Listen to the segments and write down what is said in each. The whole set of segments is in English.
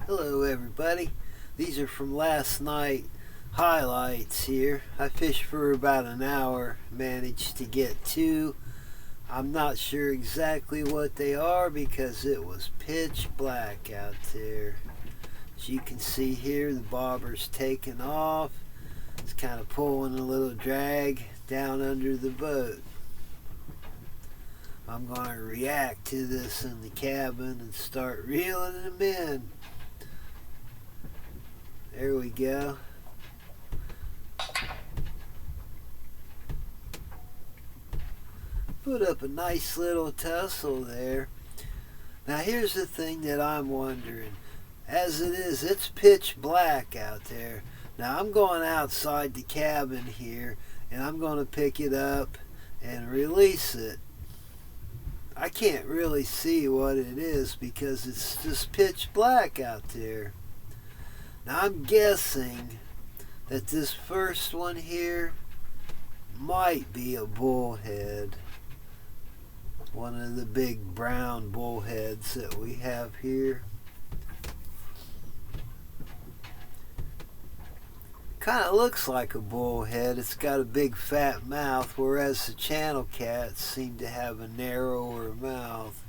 Hello everybody, these are from last night highlights here. I fished for about an hour, managed to get two. I'm not sure exactly what they are because it was pitch black out there. As you can see here, the bobber's taking off. It's kind of pulling a little drag down under the boat. I'm going to react to this in the cabin and start reeling them in. There we go. Put up a nice little tussle there. Now here's the thing that I'm wondering. As it is, it's pitch black out there. Now I'm going outside the cabin here and I'm going to pick it up and release it. I can't really see what it is because it's just pitch black out there. Now I'm guessing that this first one here might be a bullhead. One of the big brown bullheads that we have here. Kind of looks like a bullhead. It's got a big fat mouth, whereas the channel cats seem to have a narrower mouth.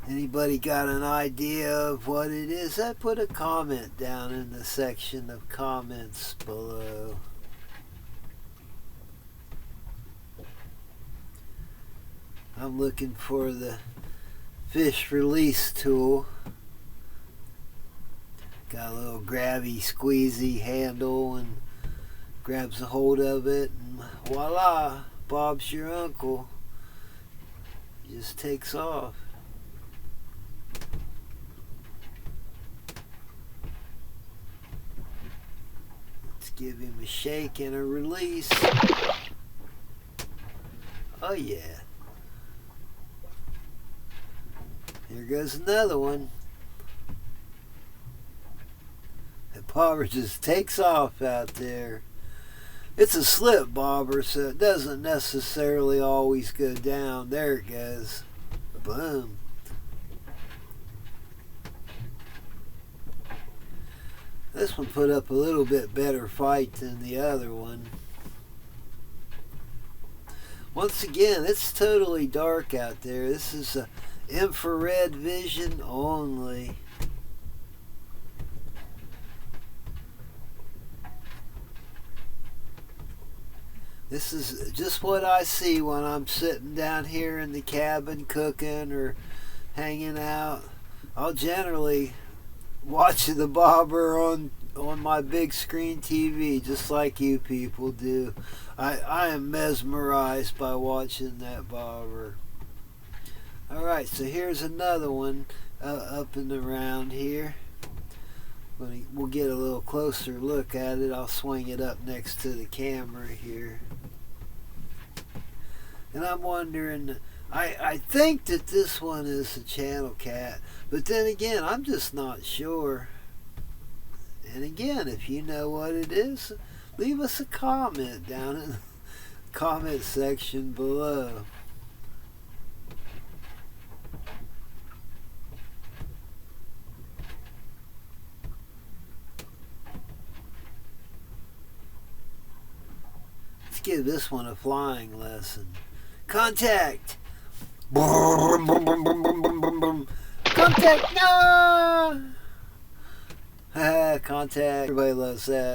Anybody got an idea of what it is? I put a comment down in the section of comments below. I'm looking for the fish release tool. Got a little grabby squeezy handle and grabs a hold of it and voila, Bob's your uncle. Just takes off. Give him a shake and a release. Oh yeah. Here goes another one. The bobber just takes off out there. It's a slip bobber, so it doesn't necessarily always go down. There it goes. Boom. This one put up a little bit better fight than the other one. Once again, it's totally dark out there. This is a infrared vision only. This is just what I see when I'm sitting down here in the cabin cooking or hanging out. I'll generally watch the bobber on my big screen TV, just like you people do. I am mesmerized by watching that bobber. Alright, so here's another one up and around here. We'll get a little closer look at it. I'll swing it up next to the camera here. And I'm wondering, I think that this one is a channel cat, but then again, I'm just not sure. And again, if you know what it is, leave us a comment down in the comment section below. Let's give this one a flying lesson. Contact! Contact! No! Contact. Everybody loves that.